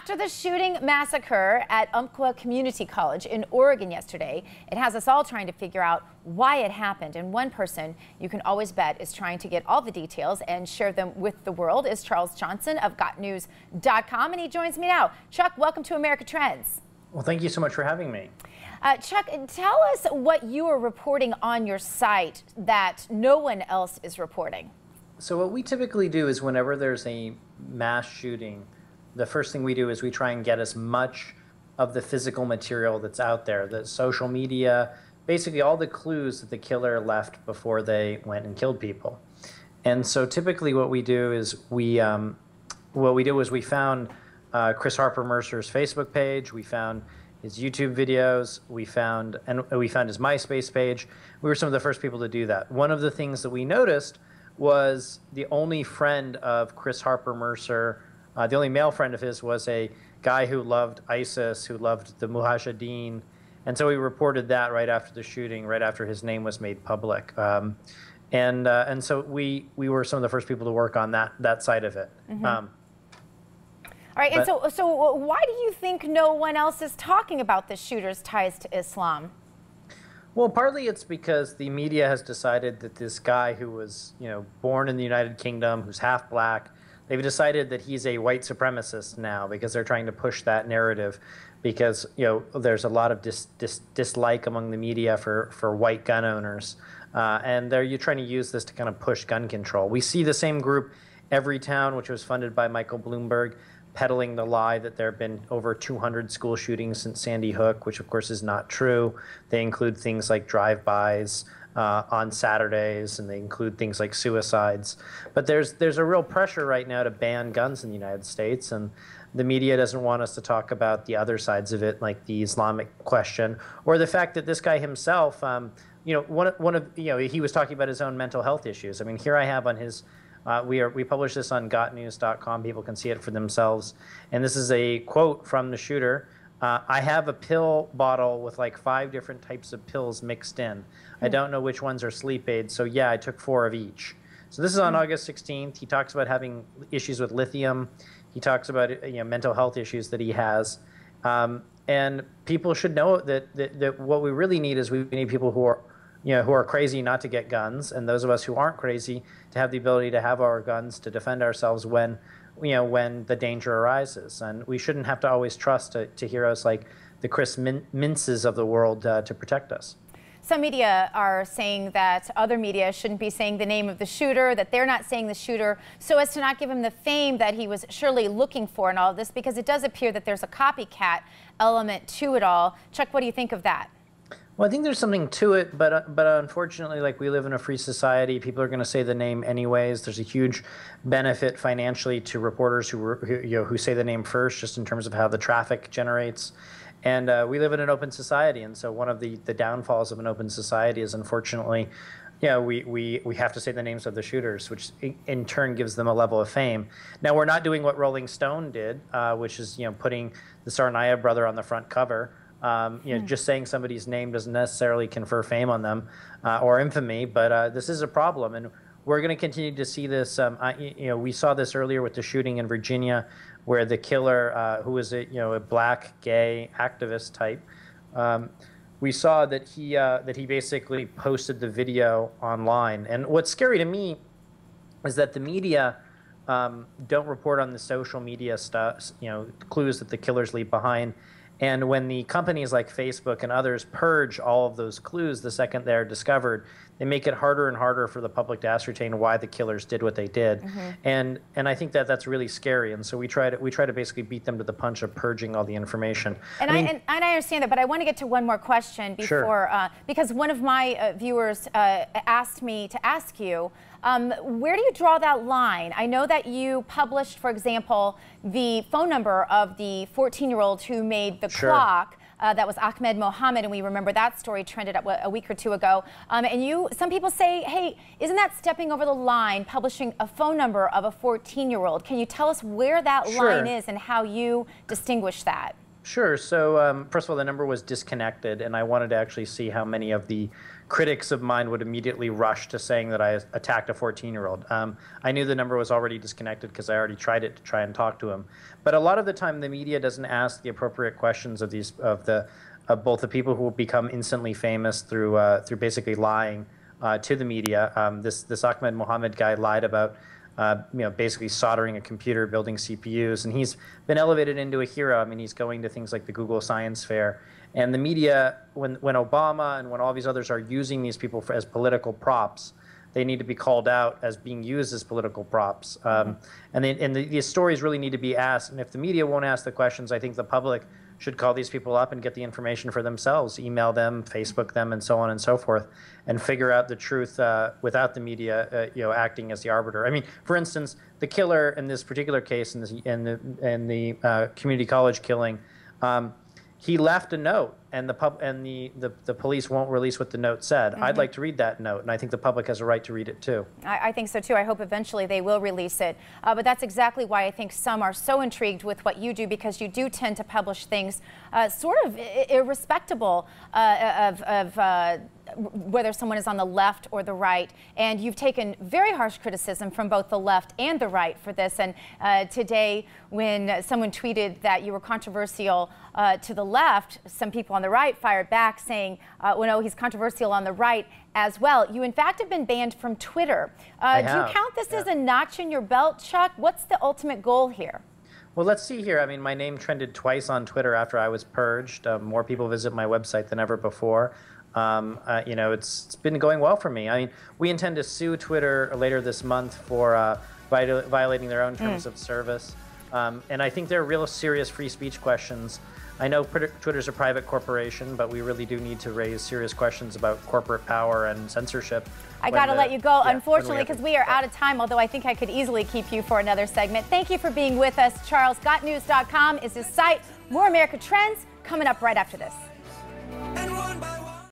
After the shooting massacre at Umpqua Community College in Oregon yesterday, it has us all trying to figure out why it happened. And one person you can always bet is trying to get all the details and share them with the world is Charles Johnson of GotNews.com. And he joins me now. Chuck, welcome to America Trends. Well, thank you so much for having me. Chuck, tell us what you are reporting on your site that no one else is reporting. So what we typically do is whenever there's a mass shooting, the first thing we do is we try and get as much of the physical material that's out there, the social media, basically all the clues that the killer left before they went and killed people. And so typically what we do is we found Chris Harper Mercer's Facebook page, we found his YouTube videos, we found his MySpace page. We were some of the first people to do that. One of the things that we noticed was the only friend of Chris Harper Mercer, the only male friend of his was a guy who loved ISIS, who loved the Mujahideen. And so we reported that right after the shooting, right after his name was made public. And so we were some of the first people to work on that side of it. Mm-hmm. All right, and so why do you think no one else is talking about the shooter's ties to Islam? Well, partly it's because the media has decided that this guy who was, born in the United Kingdom, who's half black, they've decided that he's a white supremacist now because they're trying to push that narrative because, there's a lot of dislike among the media for white gun owners. And you're trying to use this to kind of push gun control. We see the same group, Everytown, which was funded by Michael Bloomberg, peddling the lie that there have been over 200 school shootings since Sandy Hook, which of course is not true. They include things like drive-bys on Saturdays, and they include things like suicides. But there's a real pressure right now to ban guns in the United States, and the media doesn't want us to talk about the other sides of it, like the Islamic question, or the fact that this guy himself, he was talking about his own mental health issues. I mean, here I have on his. We publish this on GotNews.com. People can see it for themselves. And this is a quote from the shooter. I have a pill bottle with like 5 different types of pills mixed in. I don't know which ones are sleep aids. So yeah, I took 4 of each. So this is on August 16th. He talks about having issues with lithium. He talks about mental health issues that he has. And people should know that what we really need is we need people who are crazy not to get guns, and those of us who aren't crazy to have the ability to have our guns to defend ourselves when the danger arises. And we shouldn't have to always trust to heroes like the Chris Mintzes of the world to protect us. Some media are saying that other media shouldn't be saying the name of the shooter, that they're not saying the shooter, so as to not give him the fame that he was surely looking for in all of this, because it does appear that there's a copycat element to it all. Chuck, what do you think of that? Well, I think there's something to it, but unfortunately, like, we live in a free society. People are going to say the name anyways. There's a huge benefit financially to reporters who say the name first, just in terms of how the traffic generates. And we live in an open society, and so one of the downfalls of an open society is, unfortunately, we have to say the names of the shooters, which in turn gives them a level of fame. Now, we're not doing what Rolling Stone did, which is putting the Tsarnaev brother on the front cover. Just saying somebody's name doesn't necessarily confer fame on them or infamy, but this is a problem, and we're going to continue to see this. We saw this earlier with the shooting in Virginia, where the killer, who was a black gay activist type, we saw that he basically posted the video online. And what's scary to me is that the media don't report on the social media stuff, clues that the killers leave behind. And when the companies like Facebook and others purge all of those clues the second they're discovered, they make it harder and harder for the public to ascertain why the killers did what they did. Mm-hmm. And I think that that's really scary. And so we try to basically beat them to the punch of purging all the information. And I understand that, but I want to get to one more question before, sure. Because one of my viewers asked me to ask you, where do you draw that line? I know that you published, for example, the phone number of the 14-year-old who made the Sure. clock. That was Ahmed Mohammed, and we remember that story trended up a week or two ago. And some people say, hey, isn't that stepping over the line, publishing a phone number of a 14-year-old? Can you tell us where that Sure. line is and how you distinguish that? Sure. So, first of all, the number was disconnected, and I wanted to actually see how many of the critics of mine would immediately rush to saying that I attacked a 14-year-old. I knew the number was already disconnected because I already tried it to try and talk to him. But a lot of the time, the media doesn't ask the appropriate questions of both the people who will become instantly famous through basically lying to the media. This Ahmed Mohammed guy lied about basically soldering a computer, building CPUs, and he's been elevated into a hero. I mean, he's going to things like the Google Science Fair, and the media, when Obama and when all these others are using these people as political props, they need to be called out as being used as political props. And these stories really need to be asked. And if the media won't ask the questions, I think the public should call these people up and get the information for themselves, email them, Facebook them, and so on and so forth, and figure out the truth without the media, acting as the arbiter. I mean, for instance, the killer in this particular case, in the community college killing, he left a note, and the police won't release what the note said. I'd like to read that note, and I think the public has a right to read it too. I think so too. I hope eventually they will release it. But that's exactly why I think some are so intrigued with what you do, because you do tend to publish things sort of irrespectable of whether someone is on the left or the right, and you've taken very harsh criticism from both the left and the right for this. And today, when someone tweeted that you were controversial to the left, some people on the right fired back saying, well, no, he's controversial on the right as well. You, in fact, have been banned from Twitter. Do you count this as a notch in your belt, Chuck? What's the ultimate goal here? Well, let's see here. I mean, my name trended twice on Twitter after I was purged. More people visit my website than ever before. It's been going well for me. I mean, we intend to sue Twitter later this month for violating their own terms of service. And I think there are real serious free speech questions. I know Twitter's a private corporation, but we really do need to raise serious questions about corporate power and censorship. I got to let you go, unfortunately, because we are out of time, although I think I could easily keep you for another segment. Thank you for being with us. CharlesGotNews.com is his site. More America Trends coming up right after this.